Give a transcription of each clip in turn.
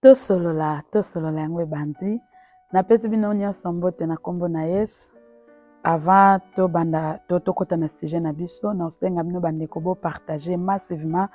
tosolola yango ebandi napesi bino nyonso mbote na kombo na Yesu. Avant tobanda tokota na sujet na biso na osenga bino bandeko bo partager massivement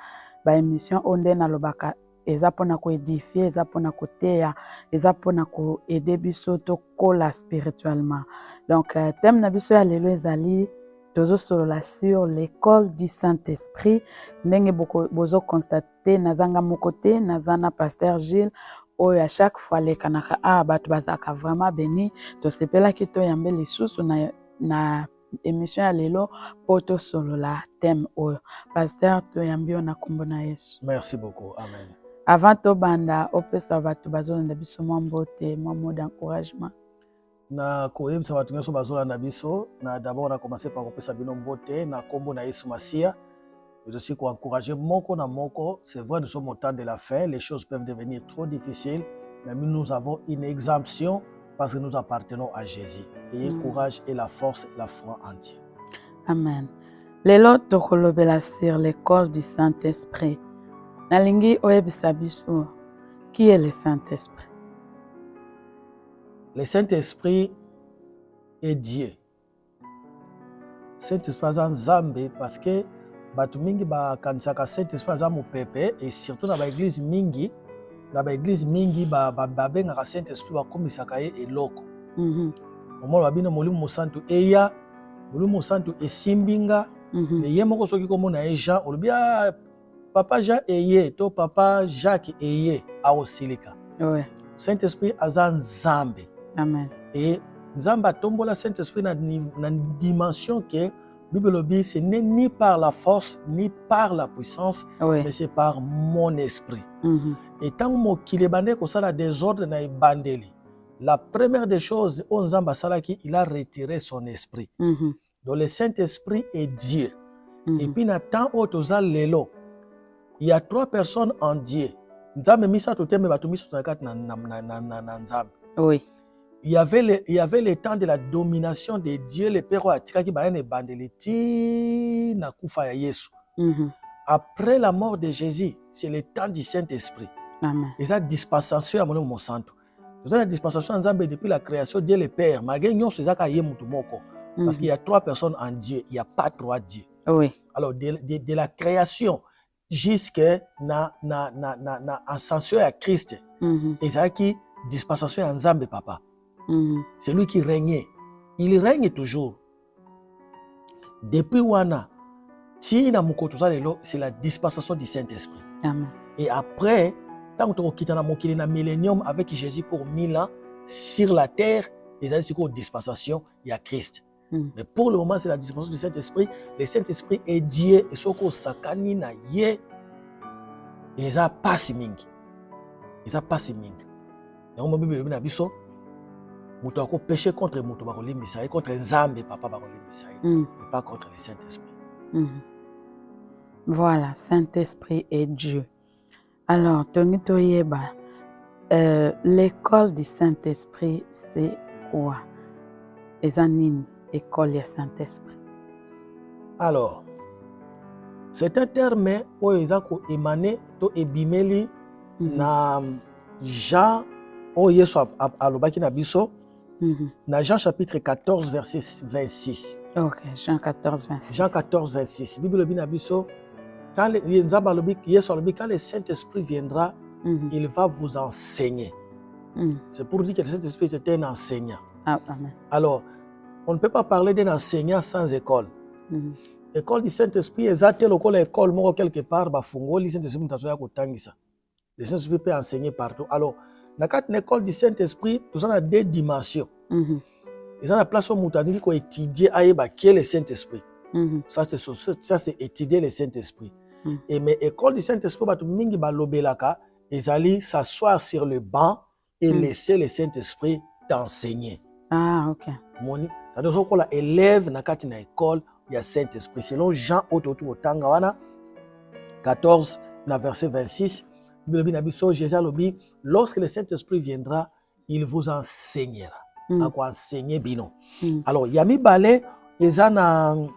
ba émission onde na lobaka eza pona ko édifier, eza pona ko teya, eza pona ko aider biso to kola spirituellement. Donc thème na biso ya lelo ezali tozo solola sur l'école du Saint-Esprit. Ndenge bozo constater nazanga mokote nazana pasteur Gilles oyo à chaque fois les kanaka bato bazaka vraiment béni to sepela ki to yambe lisusu na émission ya lelo poto solola thème oyo. Pasteur to yambi na kombo na Yesu. Merci beaucoup. Amen. Avant to banda opesa bato bazolanda biso mbote mot d'encouragement. Na koyebisa bato nyonso bazolanda biso na d'abord na commencer par kopesa bino mbote na kombo na Yesu Masia. Et aussi pour encourager moko na moko. C'est vrai, nous sommes au temps de la fin, les choses peuvent devenir trop difficiles, mais nous avons une exemption parce que nous appartenons à Jésus. Ayez courage et la force et la foi en Dieu. Amen. Lelo tokolobela sur l'école du Saint-Esprit. Nalingi oyebisa biso, qui est le Saint-Esprit? Le Saint-Esprit est Dieu. Saint-Esprit est Nzambe parce que bato mingi ba kanisaka Saint-Esprit aza mopepe et surtout na ba église mingi ba bengaka Saint-Esprit bakomisaka ye eloko. Omolo babino molimo mosantu eya molimo mosantu esimbinga mais ye moko soki komona ye Jean olobia papa Jean eye to papa Jacques eye aosilika. Ouais. Saint-Esprit aza Nzambe. Amen. Et Nzambe atombola Saint-Esprit na dimension que Bible dit ce n'est ni par la force ni par la puissance, oui, mais c'est par mon esprit. Et tant que bande ko sala désordre na bandeli, la première des choses on Nzamba salaki il a retiré son esprit. Donc le Saint-Esprit est Dieu. Et puis na temps otoza lelo, il y a trois personnes en Dieu. Nzambe misa toteme batu miso tonakati na Nzambe. Oui. Il y avait le temps de la domination de Dieu, le Père Atika qui baïne bandeliti na kufa ya Yesu. Après la mort de Jésus, c'est le temps du Saint-Esprit. Amen. Et ça dispensation à mon santo. Vous avez la dispensation en Zambie depuis la création Dieu le Père. Malgré nous c'est ça qui parce qu'il y a trois personnes en Dieu, il n'y a pas trois dieux. Oui. Alors de la création jusqu'à na ascension à Christ. Et ça qui dispensation en Zambie papa. C'est lui qui régnait. Il règne toujours. Depuis Wana, c'est la dispensation du Saint-Esprit. Amen. Et après, tant que tu as quitté le millénium avec Jésus pour 1000 ans sur la terre, les années de dispensation, il y a Christ. Mais pour le moment, c'est la dispensation du Saint-Esprit. Le Saint-Esprit est Dieu. Et ce que sakani na ye, et ça passe mingi. Et ça passe mingi. Et on m'a dit mutu ako péché contre mutu bakolimbisa contre Nzambe papa bakolimbisa et pas contre le Saint-Esprit. Voilà, Saint-Esprit est Dieu. Alors Tonito Yeba, l'école du Saint-Esprit c'est quoi? Ezanine école du Saint-Esprit. Alors c'est un terme où ezako émané to ebimeli na Jean o Yesu alobaki na biso. Dans Jean chapitre 14, verset 26. Ok, Jean 14, 26. Jean 14, 26. Bible dit quand le Saint-Esprit viendra, il va vous enseigner. C'est pour dire que le Saint-Esprit est un enseignant. Amen. Alors, on ne peut pas parler d'un enseignant sans école. L'école du Saint-Esprit est l'école quelque part, le Saint-Esprit peut enseigner partout. Alors, dans l'école du Saint-Esprit, nous avons deux dimensions. Ils ont la place où nous avons étudier qui est le Saint-Esprit. Ça, c'est étudier le Saint-Esprit. Et mais l'école du Saint-Esprit, ils allaient s'asseoir sur le banc et laisser le Saint-Esprit t'enseigner. Ah, ok. Ça veut dire que l'élève dans l'école, il y a Saint-Esprit. Selon Jean, 14, verset 26, Jésus a dit, lorsque le Saint-Esprit viendra, il vous enseignera. À quoi enseigner bino. Alors, Yami Balé, dans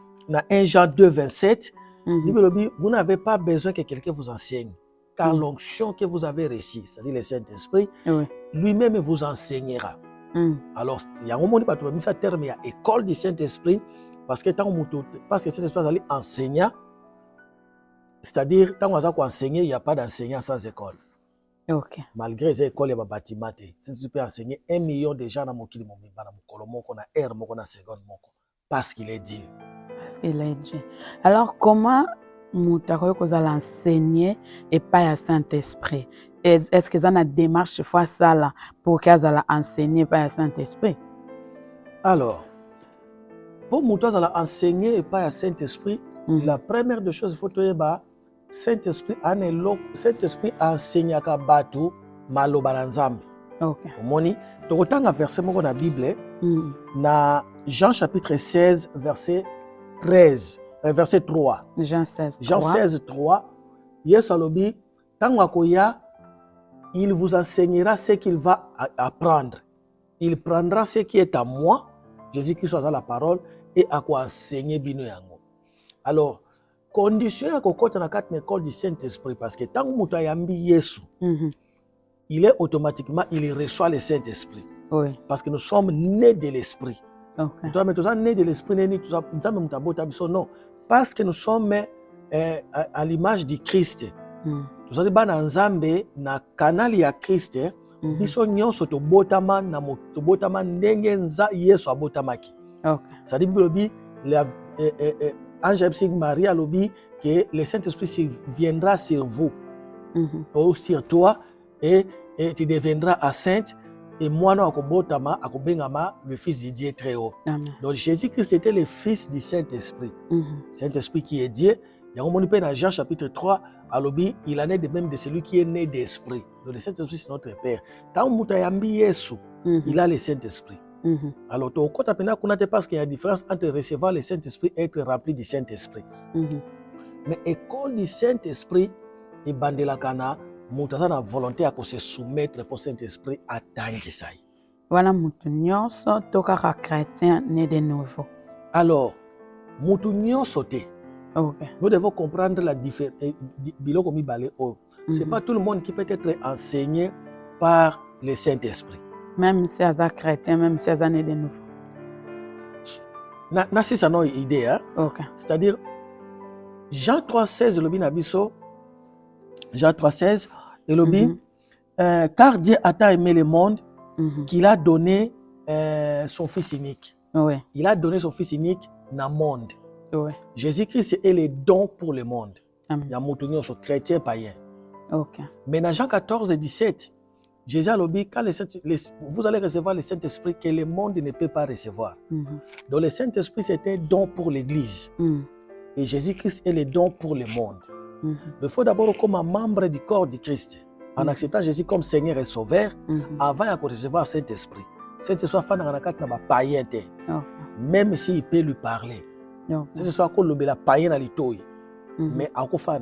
1 Jean 2, 27, vous n'avez pas besoin que quelqu'un vous enseigne. car l'onction que vous avez reçue, c'est-à-dire le Saint-Esprit, Oui. lui-même vous enseignera. Alors, il y a un moment où mis ce terme, il y a école du Saint-Esprit, parce que le Saint-Esprit allait enseigner, c'est-à-dire, quand on va enseigner, il n'y a pas d'enseignant sans école. Okay. Malgré les écoles, il y a des bâtiments. Si peut enseigner 1 million de gens dans mon kili, parce qu'il est Dieu. Parce qu'il est Dieu. Alors, comment Moutako l'enseigner et pas le Saint-Esprit? Est-ce que ça a une démarche fois ça là pour qu'elle enseigner pas le Saint-Esprit? Alors, pour Moutako enseigner et pas le Saint-Esprit, la première des choses, il faut que Saint-Esprit enseigne à Batu maloba nzambe. Okay. Omoni, to kotanga verset moko na Bible, na Jean chapitre 16 verset 13, verset 3. Jean 16 3. Jean 16 3. Yesu alobi, tango akoya, il vous enseignera ce qu'il va apprendre. Il prendra ce qui est à moi, Jésus-Christ a la parole, et à quoi enseigner bino yango. Alors, condition ya kokota na kati na école du Saint-Esprit, parce que tant que yambi Yesu, il est automatiquement, il reçoit le Saint-Esprit. Oui. Parce que nous sommes nés de l'Esprit. Okay. Nous sommes nés de l'Esprit, non. Parce que nous sommes à l'image du Christ. Nous sommes dans Nzambe, na canal ya Christ, biso nyonso to botama na to botama ndenge nza Yesu abotamaki. Okay. Ça dit bibi Ange Maria lobi que le Saint-Esprit viendra sur vous ou sur toi et tu deviendras enceinte et moi non akobotama akobengama le fils de Dieu très haut. Amen. Donc Jésus-Christ était le fils du Saint-Esprit. Saint-Esprit qui est Dieu. Il y a un moment dans Jean chapitre 3 alobi il en est de même de celui qui est né d'esprit. Donc le Saint-Esprit c'est notre Père. Tant muta yambi Yesu, il a le Saint-Esprit. Alors, parce qu'il y a une différence entre recevoir le Saint-Esprit et être rempli du Saint-Esprit. Mais l'école du Saint-Esprit et Bandelakana, Moutaza a volonté à se soumettre au Saint-Esprit à Tangisai. Voilà, Moutounion, toka chrétien né de nouveau. Alors, Moutounion sauté. Okay. Nous devons comprendre la différence. Ce n'est pas tout le monde qui peut être enseigné par le Saint-Esprit. Même si c'est chrétien, même si c'est né de nouveau. C'est ça notre idée. Hein? Okay. C'est-à-dire, Jean 3,16, le binabiso, Jean 3,16, et le car Dieu a tant aimé le monde qu'il a donné son Fils unique. Oui. Il a donné son Fils unique dans le monde. Oui. Jésus-Christ est le don pour le monde. Amen. Il y a un chrétien païen. Okay. Mais dans Jean 14 et 17, Jésus a dit quand vous allez recevoir le Saint-Esprit que le monde ne peut pas recevoir. Donc le Saint-Esprit c'est un don pour l'Église. Et Jésus-Christ est le don pour le monde. Il faut d'abord comme un membre du corps du Christ, en acceptant Jésus comme Seigneur et Sauveur, avant de recevoir le Saint-Esprit. Saint-Esprit est païen, même s'il peut lui parler. Saint-Esprit est païen dans l'itoy, mais il faut faire.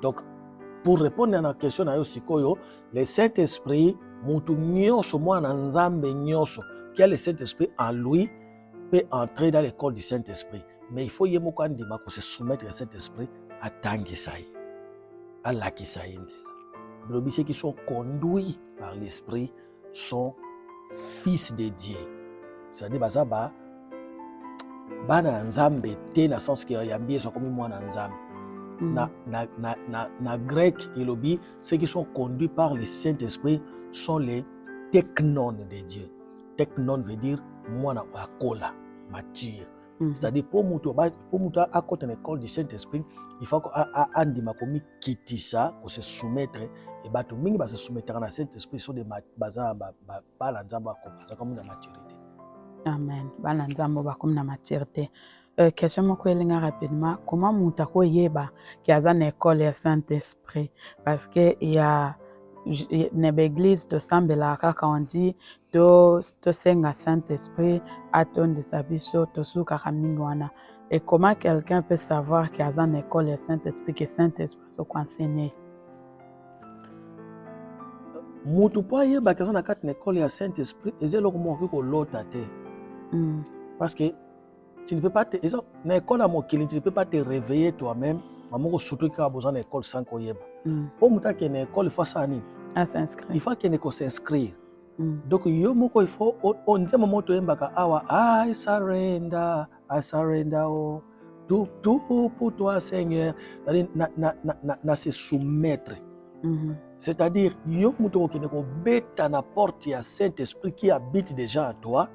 Donc, pour répondre à la question, le Saint-Esprit, qui a le Saint-Esprit en lui, peut entrer dans l'école du Saint-Esprit. Mais il faut se soumettre au Saint-Esprit à Tangisai, à Lakisai. Ceux qui sont conduits par l'Esprit sont fils de Dieu. C'est-à-dire que bana nzambe te na sens que yambi so comme moi nzambe. Na grec et lobi, ceux qui sont conduits par le Saint-Esprit sont les technones de Dieu. Technon veut dire moi na akola, mature. C'est-à-dire pour muto à côté de l'école du Saint-Esprit, il faut qu'andima komi kitisa pour se soumettre et bato mingi ba se soumettre à Saint-Esprit sur des baza ba la nzamba comme la maturité. Amen. Ba la nzamba comme la maturité. Question moko elinga rapidement, comment mutako yeba qui a une école ya Saint-Esprit parce que il y a une église de sambela kaka on dit to senga Saint-Esprit atonde sabiso to suka kamingwana. Et comment quelqu'un peut savoir qu'il y a une école ya Saint-Esprit que Saint-Esprit so enseigner? Mutu po yeba que na kati na école ya Saint-Esprit ezelo ko mo ko lota te. Parce que tu ne peux pas te, tu ne peux pas te réveiller toi-même maman surtout qui a besoin d'école sans qu'on y ait. Pour moi qu'il y a une école il faut ça ni. À s'inscrire. Il faut qu'il y ait une s'inscrire. Donc yo moko il faut on dit maman to embaka awa I surrender oh tout pour toi Seigneur. Na se soumettre. C'est-à-dire yo muto qui ne ko beta na porte ya Saint-Esprit qui habite déjà en toi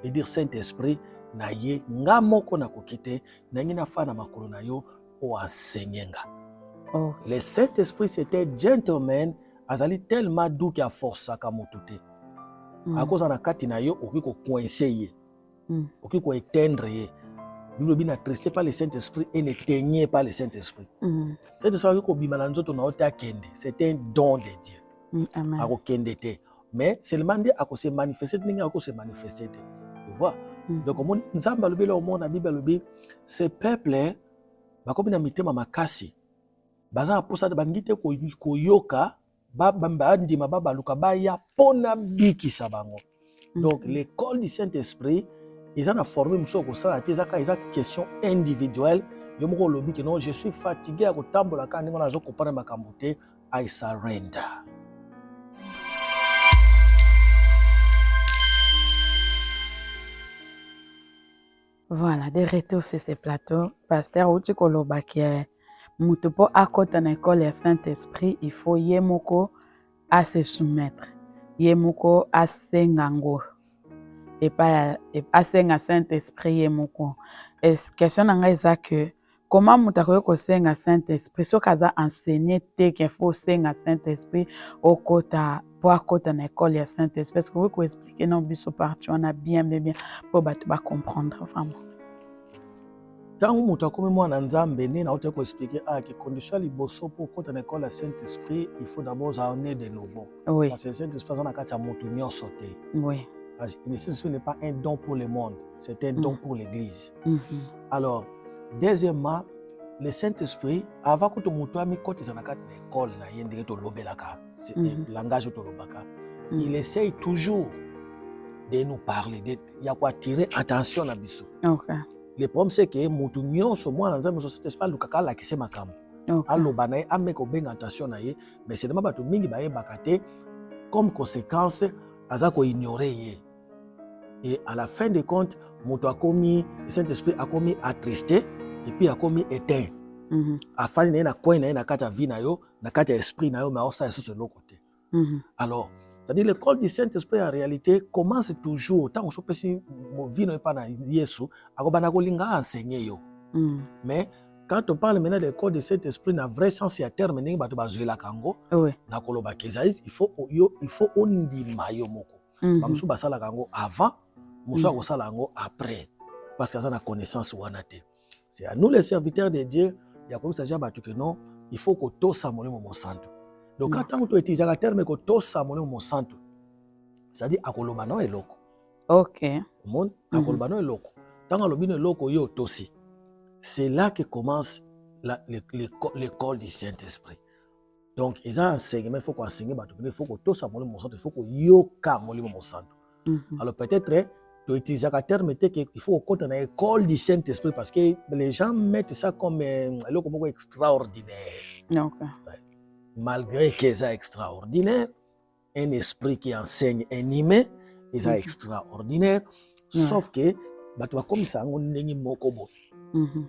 et dire Saint-Esprit na ye nga moko na kokite na ngina fa na makolo na yo o enseigner. Oh. Le Saint-Esprit c'était gentleman azali tellement doux qu'il a force à kamututé. À cause na kati na yo oki ko coincer ye. Oki ko éteindre ye. Bible n'attristé pas le Saint-Esprit et n'éteignait pas le Saint-Esprit. Saint-Esprit ko bimana nzoto na ota kende, c'est un don de Dieu. Amen. Ako kende te. Mais seulement dit ako se manifester ninga ako se manifester te. Tu vois? Donc on nzamba lobi lo mona Bible lobi ce peuple bakobi na mitema makasi. Baza posa de bangite ko yoka ba ndima ba baluka ba ya pona bikisa bango. Donc l'école du Saint-Esprit ils ont formé muso ko sala te zaka ils ont question individuelle yo moko lobi que non je suis fatigué à ko tambola ka ndingo na zo comprendre makambo te I surrender. Voilà, de retour sur ce plateau, pasteur Uchi Koloba qui est mutupo à côté de l'école du Saint-Esprit, il faut yemoko à se soumettre, yemoko à sengango, et pas à senga Saint-Esprit yemoko. Et question est que comment mutako ko senga Saint-Esprit, so kaza enseigner te qu'il faut senga Saint-Esprit au côté pour à côté de l'école du Saint-Esprit, parce que vous pouvez expliquer non biso parti on a bien pour ba comprendre vraiment. Tant que comme moi en Nzambe na autre ko expliquer que condition liboso pour côté de l'école du Saint-Esprit, il faut d'abord amener de nouveau. Oui. Parce que le Saint-Esprit na kati ya mutu nyo sauté. Oui. Parce que le Saint-Esprit n'est pas un don pour le monde, c'est un don pour l'église. Alors, deuxièmement, le Saint-Esprit avant que mutu ami côté na kati de l'école na yende to lobelaka, c'est le langage to lobaka. Il essaye toujours de nous parler, il y a quoi attirer attention na biso. OK. Le problème c'est que mutu nyonso mwana nzambe so Saint-Esprit lukaka la kise makambo. Aloba na ye ameko benga attention na ye, mais c'est bato mingi ba yebaka te comme conséquence aza ko ignorer ye. Et à la fin de compte, mutu akomi le Saint-Esprit akomi attristé et puis akomi éteint. Afani na coin na kata vie na yo, na kata esprit na yo mais ça sur l'autre côté. Alors c'est-à-dire l'école du Saint-Esprit en réalité commence toujours tant on se peut si mon vie n'est pas dans Yesu, akobana ko linga enseigner yo. Mais quand on parle maintenant de l'école du Saint-Esprit na vrai sens ya terme ningi bato bazuela kango, na koloba kezali il faut ondima yo moko. Ba musu basala kango avant, musu akosala kango après parce que ça na connaissance wana te. C'est à nous les serviteurs de Dieu, il y a comme ça déjà bato que non, il faut que to sa molimo mo santo. Donc quand tu utilises le terme que to sa molimo santo, c'est-à-dire akoloba no eloko. OK. Mon akoloba no eloko. Tant alobi no eloko yo tosi. C'est là que commence l'école du Saint-Esprit. Donc ils ont enseigné, mais il faut qu'on enseigne il faut que to sa molimo santo, il faut que yoka molimo santo. Alors peut-être tu utilises le terme qu'il faut qu'on ait une école du Saint-Esprit parce que les gens mettent ça comme un extraordinaire. Okay. Malgré que c'est extraordinaire, un esprit qui enseigne un humain, c'est extraordinaire, sauf que tu vas comme ça, on n'est pas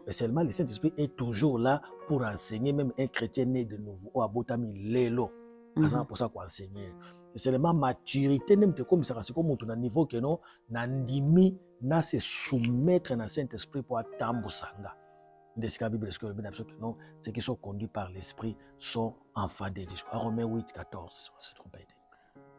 mais seulement le Saint-Esprit est toujours là pour enseigner, même un chrétien né de nouveau. Ou abotami lelo, pour ça qu'on enseigne. C'est seulement maturité, même comme ça, c'est comme un niveau que non, nandimi na se soumettre à Saint-Esprit pour attendre sanga. La Bible est que non, ceux qui sont conduits par l'Esprit sont enfants de Dieu. Romains 8, 14, on se trompe.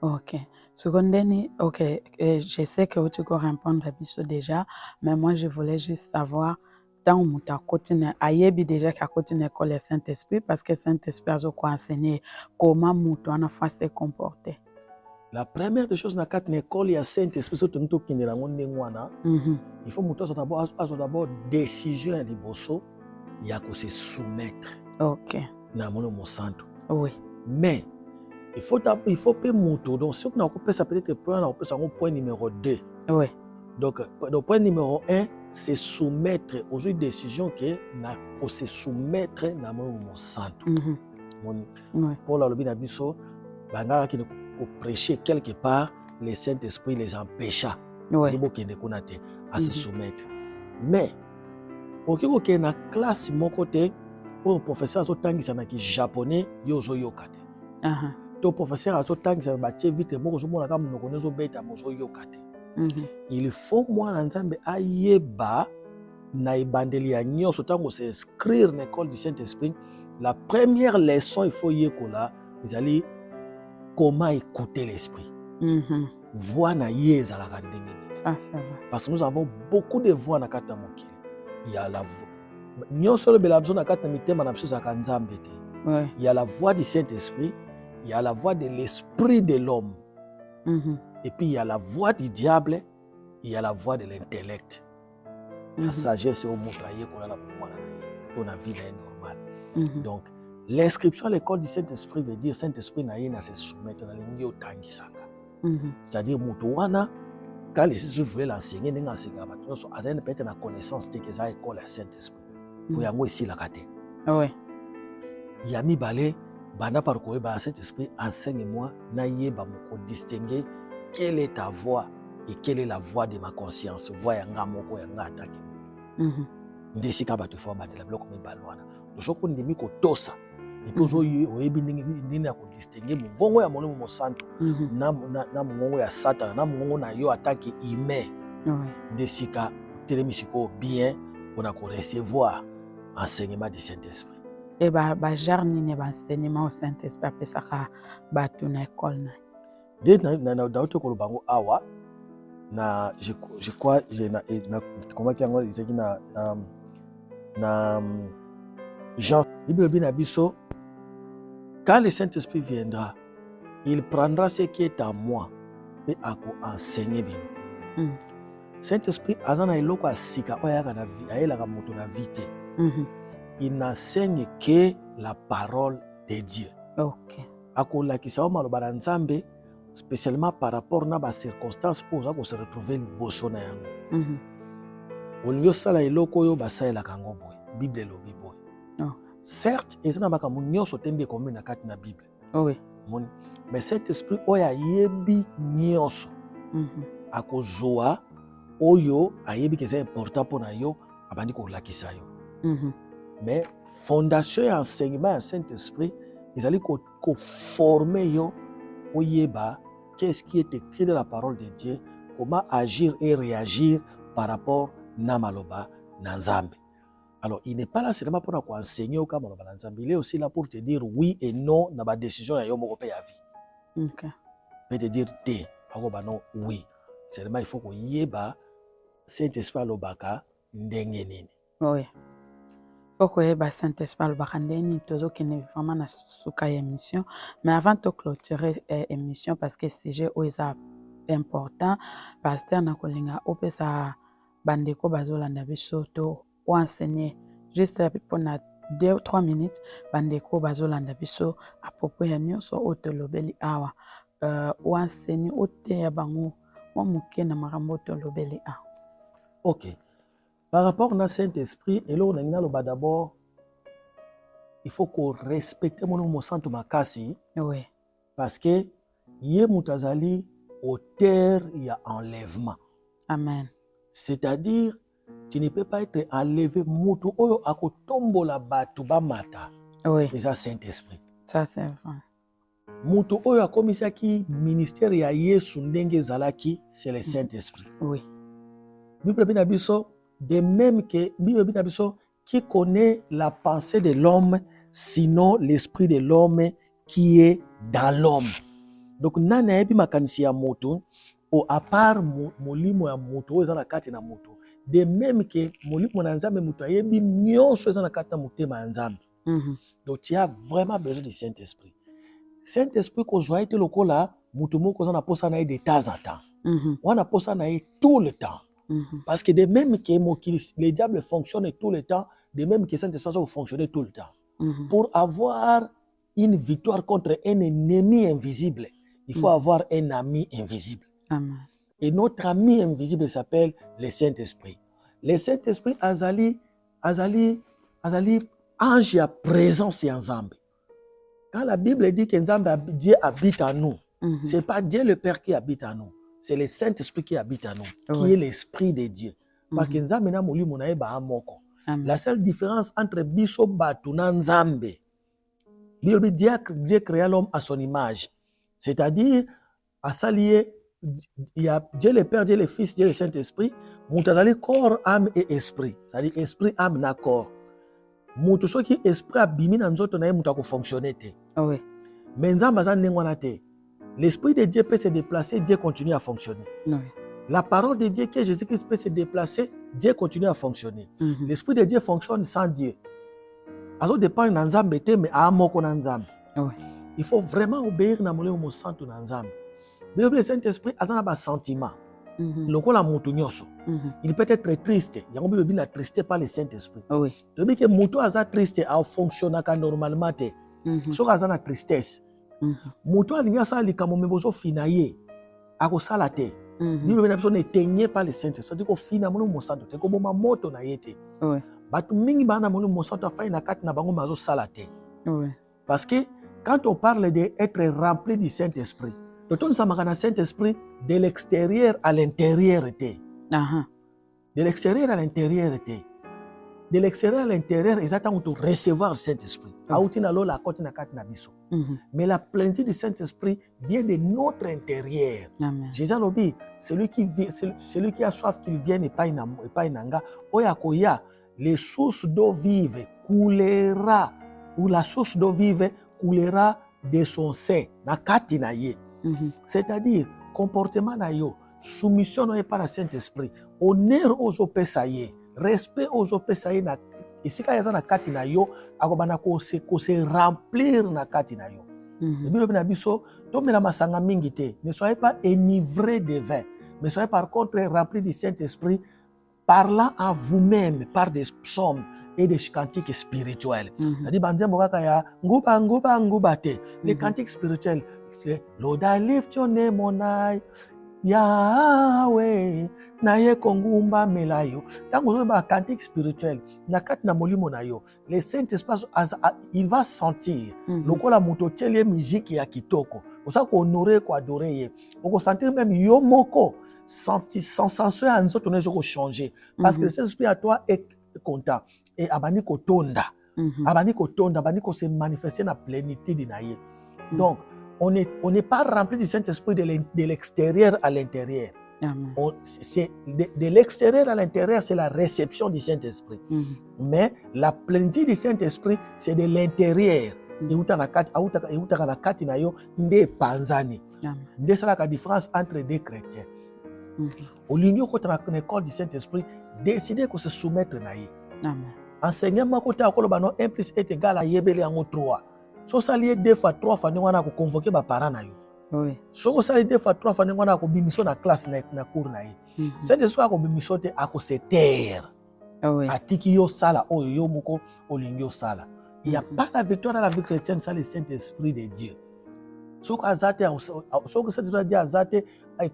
Ok. Secondeni, ok, je sais que tu peux répondre à ça déjà, mais moi je voulais juste savoir, tant que tu as continué, ayebi déjà qu'à continuer l'école le Saint-Esprit, parce que Saint-Esprit a enseigné comment tu as fait se comporter. La première des choses dans l'école, il y a Saint-Esprit, il faut d'abord décision à l'Iboso, il y a que se soumettre. Ok. Oui. Mais il faut pas monter. Donc, si on a coupé ça peut-être point numéro 2. Oui. Donc, le point numéro 1, se soumettre aux décisions que na se soumettre na mon santo. Paul alobi na biso bangaka ki ko prêcher quelque part, le Saint-Esprit les empêcha à se soumettre. Mais au qui na classe moko te pour professeur azotangisa na ki japonais yo zoyoka te. To professeur azotangisa ba tie vite moko zo mona kama monoko nezo beta mozo yoka te. Il faut mwana nzambe ayeba na ebandeli ya nyonso tango se inscrire na école du Saint-Esprit. La première leçon il faut yekola ezali comment écouter l'esprit. Voix na ye ezalaka ndenge. Parce que nous avons beaucoup de voix na kata mokili. Il y a la voix. Nyonso le belabzo na kata mitema na biso za kanzambe te. Il y a la voix du Saint-Esprit, il y a la voix de l'esprit de l'homme. Et puis il y a la voix du diable, il y a la voix de l'intellect. La sagesse au moutaye qu'on a pour la vie normale. Donc l'inscription à l'école du Saint-Esprit veut dire Saint-Esprit na ye na se soumettre na lingi otangisaka. C'est-à-dire mutuwana quand les Jésus voulait l'enseigner n'enga enseigner bato so azana peut-être na connaissance te que ça école à Saint-Esprit. Pour yango ici la kate. Ouais. Yami balé banda par ko ba Saint-Esprit enseigne-moi na yeba moko distinguer quelle est ta voix et quelle est la voix de ma conscience. Voix yanga moko yanga attaque. Ndesika bato fo ba de la bloc me balwana. Donc on ndimi ko tosa. Et puis oyebi ndini na ko distinguer mongongo ya molimo mo santo na mongongo ya Satan na mongongo na yo attaque humain. Ndesika telemisiko bien pour recevoir enseignement du Saint-Esprit. Et jarni ne enseignement au Saint-Esprit apesaka batu na école na. Dès na dauto ko bango awa na je crois na comment qui ngo izaki na Jean Bible bien abiso quand le Saint-Esprit viendra, il prendra ce qui est à moi et à enseigner bien. Saint-Esprit azana iloko asika oyaka na vie ayela ka moto na vite. Il n'enseigne que la parole de Dieu. OK. Akola ki sa maloba na Nzambe spécialement par rapport na ba circonstances où on se retrouver liboso na yango. Olingo sala iloko yo basaela kango boy. Bible lobi boy. Certes, ezana makambo nyonso tembe kombe na kati na Bible. Oui. Mais cet esprit oya yebi nyonso. Akozoa oyo ayebi que c'est important pour na yo abandi ko lakisa yo. Mais fondation et enseignement à Saint-Esprit, ils allaient former yo oyeba qu'est-ce qui est écrit dans la parole de Dieu, comment agir et réagir par rapport na maloba na Nzambe. Alors, il n'est pas là seulement pour enseigner au Kamaloba na Nzambe, il est aussi là pour te dire oui et non dans ma décision na yo moko pe ya vie. OK. Peut te dire te, akoba non oui. Seulement il faut qu'on yeba Saint-Esprit alobaka ndenge nini. Oui. Faut yeba Saint-Esprit alobaka ndenge nini tozo kene vraiment na suka émission, mais avant de clôturer émission parce que sujet est important, pasteur na kolinga opesa bandeko bazolanda biso to ou enseigner juste pour 2 ou 3 minutes bandeko bazolanda biso à propos ya nyonso otolobeli awa ou enseigner ote ya bango mo muke na makambo otolobeli awa. OK. Par rapport au Saint-Esprit, et là on a d'abord il faut qu'on respecte mon santo makasi. Oui. Parce que yé mutazali auteur il y a enlèvement. Amen. C'est-à-dire tu ne peux pas être enlevé mutu oyo akotombola batu ba mata. Oui. C'est ça Saint-Esprit. Ça c'est vrai. Mutu oyo akomisaki ministère ya Yesu ndenge zalaki, c'est le Saint-Esprit. Oui. Bible binabiso de même que Bible binabiso qui connaît la pensée de l'homme sinon l'esprit de l'homme qui est dans l'homme. Donc nana yebi makanisi ya moto au à part molimo ya moto oyo ezana kati na moto. De même que molimo na Nzambe moto yebi nyonso ezana kati na motema ya Nzambe. Donc tu as vraiment besoin du Saint-Esprit. Saint-Esprit ko joie te lokola moto moko ezana posa na de temps en temps. On a posa na tout le temps. Parce que de même que les diables fonctionnent tout le temps, de même que Saint-Esprit va fonctionner tout le temps. Pour avoir une victoire contre un ennemi invisible, il faut avoir un ami invisible. Amen. Et notre ami invisible s'appelle le Saint-Esprit. Le Saint-Esprit azali ange ya présence ya Nzambe. Quand la Bible dit que Dieu habite en nous, c'est pas Dieu le Père qui habite en nous, c'est le Saint-Esprit qui habite en nous, qui est l'Esprit de Dieu. Parce que Nzambe na molimo na eba amoko. La seule différence entre biso batu na Nzambe, Bible dit Dieu créa l'homme à son image. C'est-à-dire, à s'allier, il y a Dieu le Père, Dieu le Fils, Dieu le Saint-Esprit, moutazali corps, âme et esprit. C'est-à-dire, esprit, âme, na corps. Moutou soki esprit abimi na nzoto na ye mouta ko fonctionner te. Oui. Mais Nzambe aza ndengwana te. L'Esprit de Dieu peut se déplacer, Dieu continue à fonctionner. Oui. La parole de Dieu que Jésus-Christ peut se déplacer, Dieu continue à fonctionner. L'Esprit de Dieu fonctionne sans Dieu. Azo dépend na Nzambe te, mais amoko na Nzambe. Oui. Il faut vraiment obéir na molimo santo na Nzambe. Le Saint-Esprit a un sentiment. Il peut être triste. Il y a triste par le Saint-Esprit. Oui. Donc, que muto a triste a fonctionné normalement. So a une tristesse. Muto a ligne ça likamo mebozo finaye. A ko salate. Bible na biso n'éteigné par le Saint-Esprit. C'est-à-dire que fina mo mo santo te ko boma moto na yete. Oui. Batu mingi bana mo mo santo fa ina kati na bango mazo salate. Oui. Parce que quand on parle d'être rempli du Saint-Esprit, tout ça marque le Saint-Esprit de l'extérieur à l'intérieur. De l'extérieur à l'intérieur. De l'extérieur à l'intérieur, ils attendent de recevoir le Saint-Esprit. Mais la plénitude du Saint-Esprit vient de notre intérieur. Jésus a dit, celui qui a soif, qu'il vienne et pas inanga. Oyakoya, les sources d'eau vive coulera, ou la source d'eau vive coulera de son sein. Na kati na ye. C'est-à-dire, comportement na yo, soumission par le Saint-Esprit, honneur aux opésaïe, respect aux opésaïe, et si kaya na kati na yo, akobana ko se remplir na kati na yo. Le Bible na biso, to mela masanga mingi te, ne soyez pas enivrés de vin, mais soyez par contre remplis du Saint-Esprit, parlant à vous-même par des psaumes et des cantiques spirituels. C'est-à-dire, les cantiques spirituels, c'est Lord, I lift your name on high, Yahweh, naye kongumba melayo. Tant que vous avez un cantique spirituel, na kat na molimo na yo, le Saint-Esprit, il va sentir. Lokola muto tele musique ya kitoko. Osa ko honorer ko adorer ye. On ko sentir même yo moko sans senseur à nous autres on est changer parce que le Saint-Esprit à toi est content et abani ko tonda. Abani ko tonda, abani ko se manifester na plénitude na ye. Donc on n'est pas rempli du Saint-Esprit de l'extérieur à l'intérieur. C'est de l'extérieur à l'intérieur, c'est la réception du Saint-Esprit. Mais la plénitude du Saint-Esprit, c'est de l'intérieur. C'est la différence entre deux chrétiens. Au lieu de l'école du Saint-Esprit, décider de se soumettre à lui. Enseignement côté à Kolobano 1 plus 1 égale à Yébélé en 3. So salié 2 fois 3 fois, nous avons convoqué mes parents. Oui. So salié 2 fois 3 fois, nous avons bimisé dans la classe na cour na. C'est de soi qu'on bimisé à cause de terre. À Tikio Sala, oh yo moko, Olingio Sala. Il n'y a pas la victoire dans la vie chrétienne sans le Saint-Esprit de Dieu. So que Saint-Esprit dit azate, la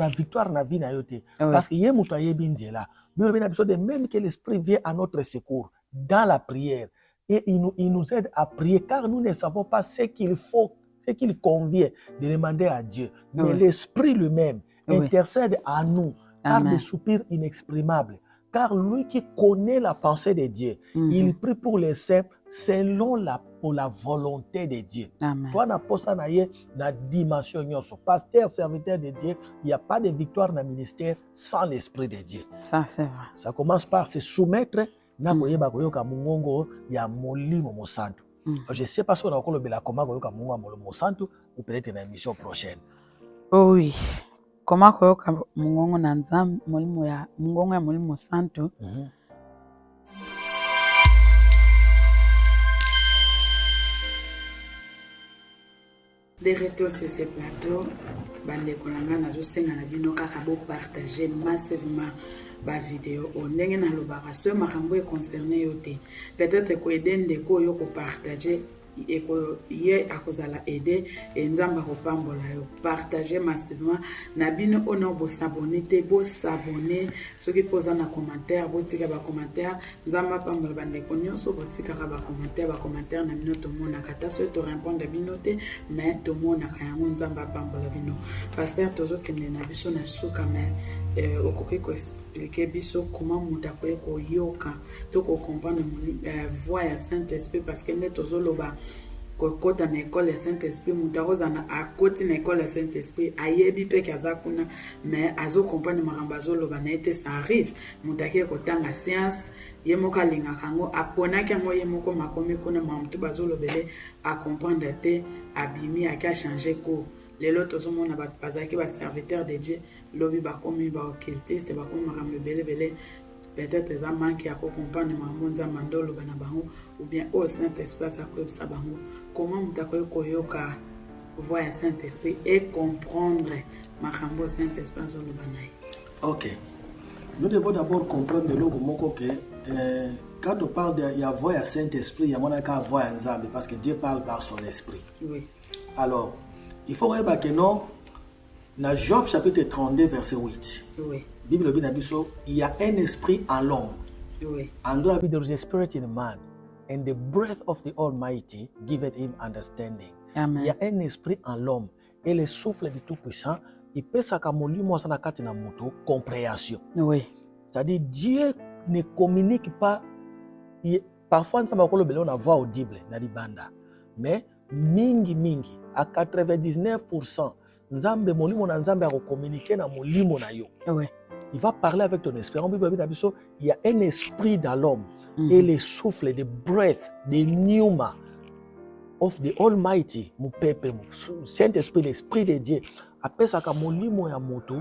victoire dans la vie na yote. Parce que yé muto yé binzela. Même que l'Esprit vient à notre secours dans la prière. Et il nous aide à prier car nous ne savons pas ce qu'il faut, ce qu'il convient de demander à Dieu. Mais l'Esprit lui-même intercède à nous par des soupirs inexprimables. Car lui qui connaît la pensée de Dieu, il prie pour les saints selon la volonté de Dieu. Toi, na posa na ye na dimension nyonso. Pasteur, serviteur de Dieu, il n'y a pas de victoire dans le ministère sans l'Esprit de Dieu. Ça, c'est vrai. Ça commence par se soumettre. Je ne sais pas si on a encore le comment ou peut-être une émission prochaine. Oui. Comment koyoka mungongo na nzambe molimo ya mungongo ya molimo santo. De retour sur ce plateau, bande kolanga nazo senga na bino kaka bo partager massivement ba vidéo ondenge na lobaka so makambo e concerné yote. Peut-être ko edende ko yo ko partager ye akozala aider et nzamba kopambola yo. Partagez massivement na bino ono bo s'abonner te bo s'abonner soki poza na commentaire bo tika ba commentaire nzamba pambola bande konyoso bo tika ba commentaire na bino to mona kata so to répondre bino te mais to mona kayango nzamba pambola bino. Pasteur tozo kende na biso na suka mais okoki ko expliquer biso comment muta ko yoka to ko comprendre voix ya Saint-Esprit parce que ne tozo loba kota na école Saint-Esprit mutaroza na akoti na école Saint-Esprit ayebi pe kazakuna mais azo comprendre makambazo loba na ete ça arrive mutaki kotanga science yemoka linga kango apona kango yemoko makomi kuna mamtu bazo lobele a comprendre te abimi aka changer cours lelo tozomona bazaki ba serviteur de Dieu lobi bakomi ba occultiste bakomi makambo belebele peut-être ça manque à comprendre mamonza mandolo bana bango ou bien au Saint-Esprit ça comme ça bango comment mutakoyo koyoka voir Saint-Esprit et comprendre makambo Saint-Esprit zo lobanaï. OK. Nous devons d'abord comprendre le logo moko que quand on parle de la voix à Saint-Esprit, il y a mon cas voix ensemble parce que Dieu parle par son esprit. Oui. Alors, il faut remarquer que non dans Job chapitre 32 verset 8. Oui. Bible il y a un esprit en l'homme. Oui. Anglais, there is a spirit in man, and the breath of the Almighty giveth him understanding. Amen. Il y a un esprit en l'homme, et le souffle du Tout-Puissant, il peut s'accumuler moi ça na moto compréhension. Oui. C'est-à-dire Dieu ne communique pas. Parfois on a voix audible na banda, mais mingi à 99%. Nzambe molimo na nzambe a communiquer na molimo na yo. Oui. Il va parler avec ton esprit. Il y a un esprit dans l'homme et le souffle, the breath, the pneuma of the Almighty, mon peuple, mon Saint-Esprit, l'Esprit de Dieu, appelle ça comme molimo ya moto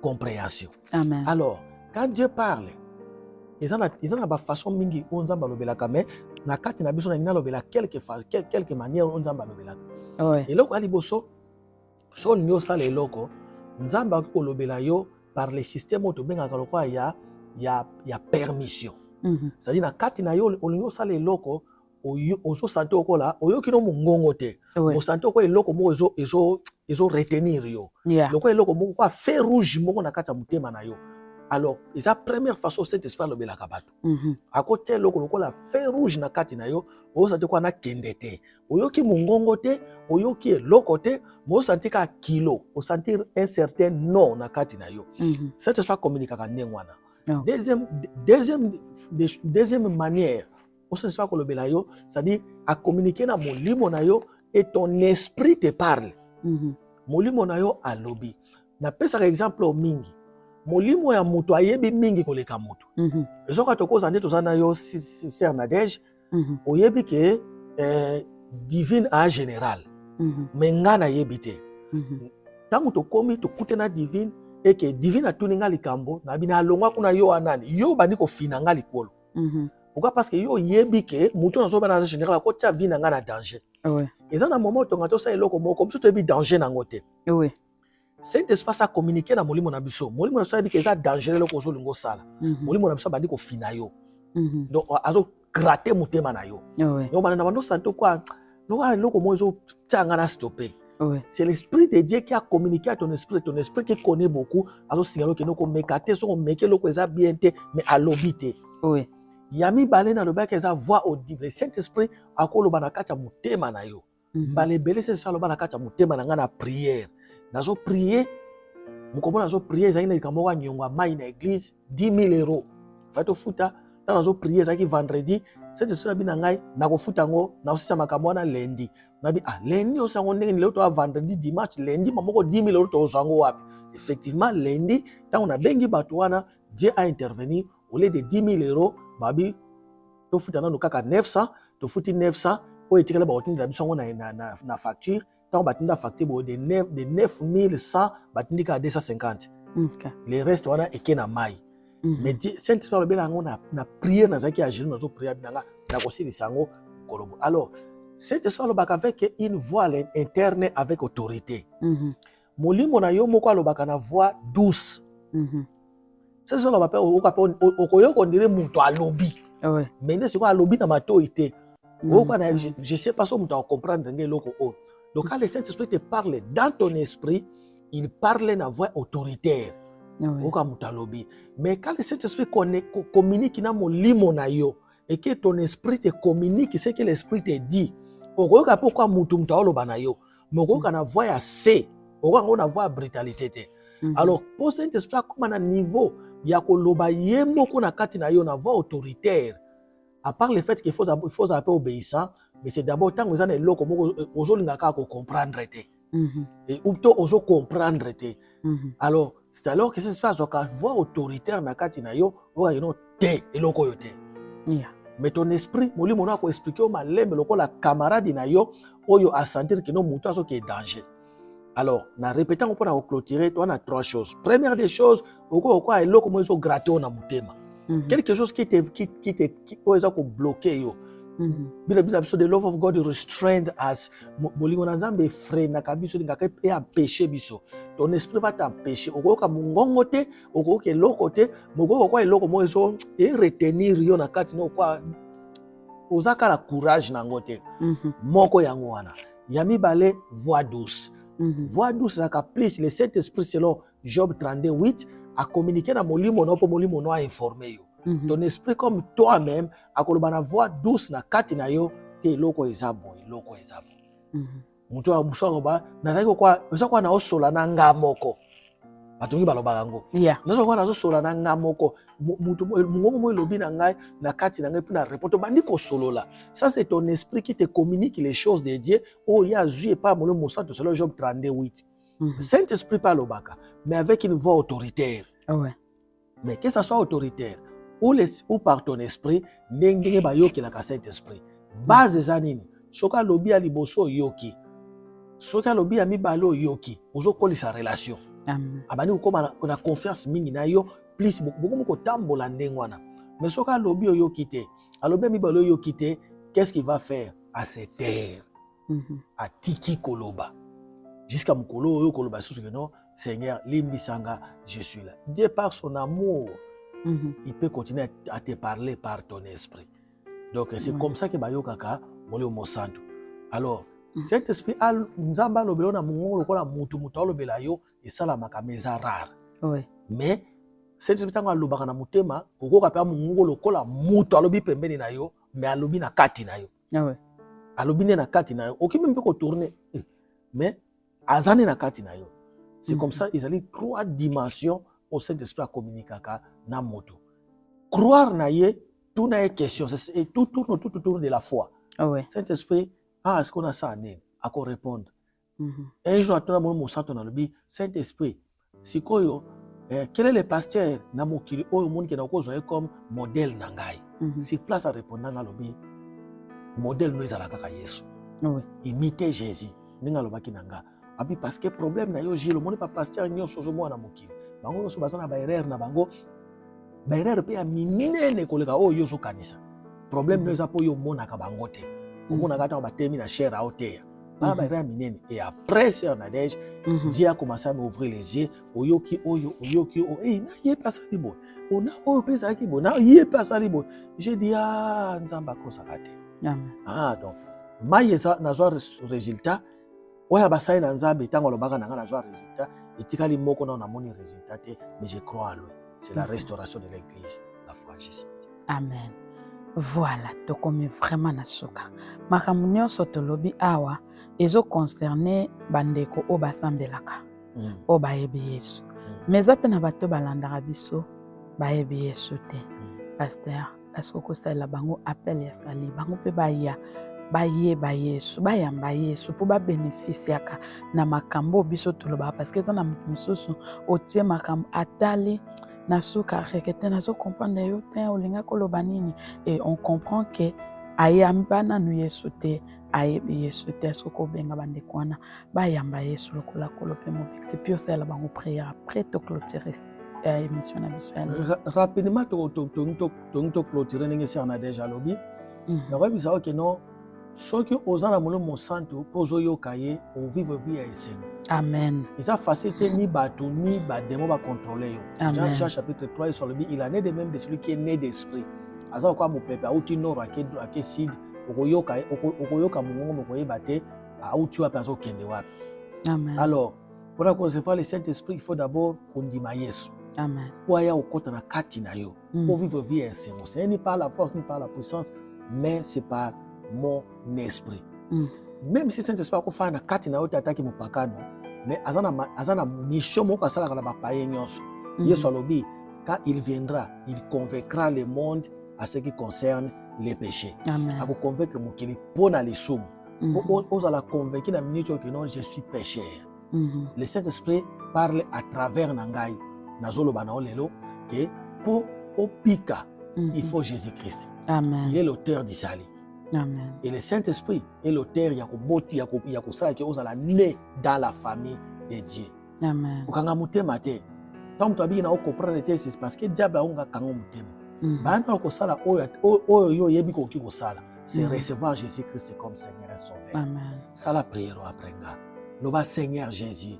compréhension. Amen. Alors, quand Dieu parle, ils ont une façon mingi on zamba lobela kame na kati na biso na ngina lobela quelques manières on zamba lobela. Oui. Et loko ali boso so nyo sala eloko nzamba ko lobela yo par le système autobengaka lokwa ya permission. C'est-à-dire na kati na yo olingo sala eloko ozo santé okola oyoki no mongongo te. Mo santé ko eloko mo ezo retenir yo. Lokwa eloko mo kwa feu rouge mo na kati ya mutema na yo. Alors, c'est la première façon cet esprit lobela kabato. À côté loko lokola feu rouge na kati na yo, o santé ko na kendete. Oyoki mongongo te, oyoki eloko te, mo santé ka kilo, o sentir un certain non na kati na yo. Cet esprit communique ka ndengwana. Deuxième manière, o sentir ko lobela yo, c'est-à-dire à communiquer na molimo na yo et ton esprit te parle. Molimo na yo a lobi. Na pesa exemple au mingi. Molimo ya mutu ayebi mingi koleka mutu. Ezoka tokoza nde tozana yo Sœur Nadège, oyebi ke divine a général. Menga na yebi te. Tango tokomi tokute na divine et que divine atuninga likambo na bina longwa kuna yo anani. Yo bandi ko finanga likolo. Pourquoi? Parce que yo yebi ke mutu na zoba na général ko tia vie na nga na danger. Oui. Ezana moment tonga to sa eloko moko comme si to yebi danger na ngote. Oui. Cet espace a communiqué na molimo na biso. Molimo na biso dit que ça dangereux loko zo lingo sala. Molimo na biso bandi ko fina yo. Donc azo gratter mutema na yo. Oui. Donc bana na bando santo quoi. Donc loko mo zo tanga na stopper. Oui. C'est l'esprit de Dieu qui a communiqué à ton esprit qui connaît beaucoup. Azo signalo que noko mekate so meke loko eza bien te mais a lobité. Oui. Yami balena loba que eza voix audible. Saint-Esprit akoloba na kati ya mutema na yo. Bale belé c'est ça loba na kati ya mutema na nga na prière. Nazo prier, mukomo nazo prier za ina ikamoka nyongwa mai na église 10 000 €. Fato futa, ta nazo prier za ki vendredi, cette sera bina ngai na ko futa ngo na osisa makambo na lundi. Nabi lundi osango ndenge lelo to vendredi dimanche lundi mamoko 10 000 € to osango wapi. Effectivement lundi, tant on a bengi batu wana, Dieu a intervenu au lieu de 10 000 €, babi to futa na kaka 900, to futi 900 o etikala ba otindi na biso na facture. Tant batinda facture de 9100 batindika 250. Le reste wana ekena mai. Mais Saint-Esprit le bela ngona na prière na zaki agir na zo prière binanga na kosili sango kolobo. Alors Saint-Esprit le baka avec une voix interne avec autorité. Molimo na yo moko alobaka na voix douce. Saint-Esprit le baka okoyoko ndire muto alobi. Mais ne siko alobi na mato ite. Je sais pas si on va comprendre. Donc quand le Saint-Esprit te parle dans ton esprit, il parle dans voix autoritaire. Mais quand le Saint-Esprit communique dans mon limo na yo et que ton esprit te communique ce que l'esprit te dit, pourquoi mutum ta oloba na yo, mais na voix assez, na voix brutalité. Alors pour Saint-Esprit comme un niveau ya koloba yemoko na kati na yo na voix autoritaire. À part le fait qu'il faut appeler obéissant, mais c'est d'abord tant que vous avez le loco, vous allez comprendre. Et ou plutôt oso comprendre. Alors c'est alors que ça se passe quand voix autoritaire na kati na yo, vous avez no te et loko yo te. Mais ton esprit, moli mona ko expliquer au malembe loko la camarade na yo, oyo a sentir que non muto aso qui est danger. Alors, na répétant on peut clôturer, on a trois choses. Première des choses, oko e loko mo so gratter na mutema. Quelque chose qui te bloqué. The love of God restrained us. Bolingo na nzambe freina kabiso ngaka pe empêcher biso. Ton esprit va t'empêcher. Okoka mungongo te, okoka eloko te, moko kwa eloko mo eso e retenir yo na kati no kwa ozaka la courage na ngote. Moko yango wana. Yami bale voix douce. Voix douce ça plus le Saint-Esprit selon Job 32:8 a communiqué na molimo no a informé yo. Ton esprit comme toi-même a kolobana voix douce na kati na yo te loko ezabo. Mutu wa musoro ba nazaki kwa na osola na ngamoko. Batungi baloba yango. Nazo kwa na osola na ngamoko. Mutu mungongo mo elobi na ngai na kati na ngai pina répondre bandi ko solola. Ça c'est ton esprit qui te communique les choses de Dieu. Oh ya zui pas mon mosanto selon Job 32:8. Saint-Esprit pas lobaka, mais avec une voix autoritaire. Mais que ça soit autoritaire ou par ton esprit, n'engenge ba yoki la Saint-Esprit. Base zanini, soka lobi a liboso yoki. Soka lobi a mibalo yoki, ozo koli sa relation. Abani ukoma na confiance mingi na yo, plus beaucoup ko tambola ndengwana. Mais soka lobi yoki te, alobi mibalo yoki te, qu'est-ce qu'il va faire? À se taire. A tiki koloba. Jusqu'à mukolo yo koloba sous que non, Seigneur, limbisanga, je suis là. Dieu par son amour, il peut continuer à te parler par ton esprit. Donc c'est comme ça que bayokaka moli mosanto. Alors cet esprit al nzamba lobelo na mungu lokola mutu lobela yo esala makameza rare. Mais cet esprit tango alobaka na mutema okoka pe mungu lokola mutu alobi pembeni na yo mais alobi na kati na yo. Alobi na kati na yo. Okimi mpe ko tourner. Mais azane na kati na yo. C'est comme ça ils allaient 3 dimensions au Saint-Esprit à communiquer na moto. Croire na ye, tout na question, et tout tourne de la foi. Saint-Esprit, est-ce qu'on a ça à nez? À quoi répondre? Un jour, à mon santo dans le bi, Saint-Esprit, si koyo, quel est le pasteur na mokili au monde qui n'a pas comme modèle nangai? C'est place à répondre dans le bi. Modèle nous a la kaka Yesu. Imiter Jésus. Ninga lobaki nanga. Abi parce que problème na yo jilo, mon pas pasteur nyo sozo mo na mokili. Bango so bazana ba erreur na bango. Ba erreur pe ya minene koleka o yo so kanisa. Problème no za po yo mona ka bango te. O mona ka ta ba temi na share out te. Ba erreur minene et après c'est na dej Dieu a commencé à m'ouvrir les yeux. Oyoki oyo na yé pas ça libo. On a o pe ça ki bo na yé pas ça libo. J'ai dit nzamba ko ça kate. Donc mayeza na zo résultat. Oya basai na nzambe tango lobaka nanga na zo résultat. Etikali moko na moni résultat te, mais je crois à lui. C'est la restauration de l'église, la foi Jésus. Amen. Voilà, to comme vraiment na soka. Makamunyo sotolobi awa ezo concerné bandeko o basambelaka. O bayebi Yesu. Mais ape na bato balandaka biso bayebi Yesu te. Pasteur, est-ce que ça la bango appel ya sali bango pe baya bayeba Yesu bayamba Yesu po ba bénéficiaka na makambo biso toloba parce que ça na mususu otie makambo atali na suka rekete na zo comprendre yo te olinga koloba nini et on comprend que ayamba na nu Yesu te ayebi Yesu te est-ce ko benga bandeko wana bayamba Yesu lokola kolope mo c'est puis ça la bango prière après to clôturer émission na biso rapidement to clôturer ningi ça on a déjà lobby na ba bisa que non ce que osana molo mon santo pozo yo kaye on vive vie à esen. Amen. Et ça facilite ni batou ni ba démon va contrôler yo. Jean chapitre 3 sur le dit il en est de même de celui qui est né d'esprit. Asa quoi mon peuple outi nord à que sud okoyoka mongongo mokoyeba te auti wapi azokende wapi. Amen. Alors, pour recevoir le Saint-Esprit, il faut d'abord kondima Yesu. Amen. Pour aya okota na kati na yo. Pour vivre vie inséro. Ce n'est pas la force ni par la puissance, mais c'est par mon esprit. Même si Saint-Esprit akofana na kati na yo tataki mopakano, mais azana mission moko asalaka na bapaye nyonso. Yesu alobi, quand il viendra, il convaincra le monde à ce qui concerne les péchés. Amen. Ako convaincre mokili pona lisumu. Ozala convaincu na minute que non, je suis pécheur. Le Saint-Esprit parle à travers Nangai. Nazoloba na olelo que pour opika, il faut Jésus-Christ. Amen. Il est l'auteur du salut. Amen. Et le Saint-Esprit est l'auteur yakoboti yakosala que ozala né dans la famille de Dieu. Amen. Okanga mutema te. Tant que tu na comprendre te c'est parce que diable a onga kanga mutema. Bana okosala oyo yo yebi ko kosala. C'est recevoir Jésus-Christ comme Seigneur et Sauveur. Amen. Ça la prière après nga. Lova Seigneur Jésus.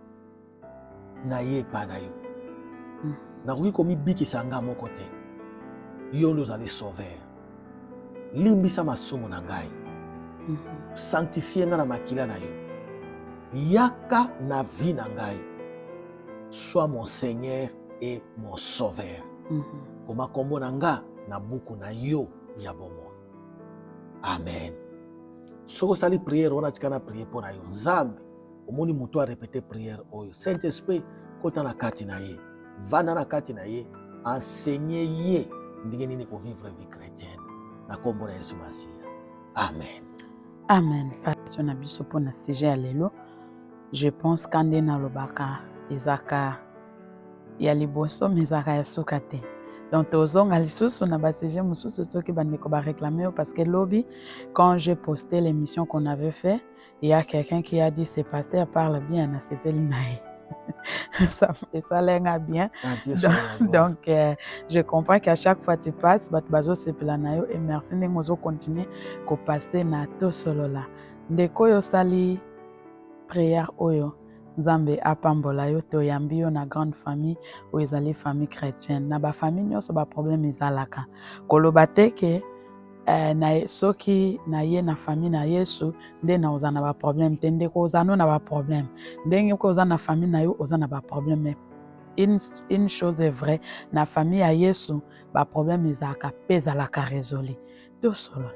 Na ye pa na yo. Na koki komi bikisa nga moko te. Yo nde ozali Sauveur. Limbisa masumu na ngai. Sanctifie nga na makila na yo. Yaka na vie na ngai. Sois mon Seigneur et mon Sauveur. Koma kombo na nga na buku na yo ya bomoi. Amen. Soko sali prière wana tika na prière pona yo. Nzambe omoni mutu a répéter prière oyo. Saint-Esprit kota na kati na ye. Vanda na kati na ye. Enseigner ye ndenge nini ko vivre vie chrétienne. Na kombo na Yesu Masia. Amen. Amen. Passion na biso pona sujet ya lelo. Je pense kande na lobaka ezaka ya liboso mezaka ya suka te. Donc tozonga lisusu na basije mususu soki bandeko ba réclamer parce que lobby quand j'ai posté l'émission qu'on avait fait, il y a quelqu'un qui a dit ce pasteur parle bien na sepeli nae. Ça fait ça lenga bien. Donc je comprends qu'à chaque fois tu passes bat bazo sepela nayo et merci ngozo continuer ko passer na to solo la. Ndeko yo sali prière oyo. Nzambe apambola yo to yambi yo na grande famille ou ezali famille chrétienne na ba famille nyonso ba problème ezalaka koloba te ke na soki na ye na famille na Yesu nde na ozana ba problème te nde ko ozana na ba problème ndenge ko ozana na famille na yo ozana ba problème. Une chose est vraie na famille ya Yesu ba problème ezalaka pe ezalaka résolu to solo.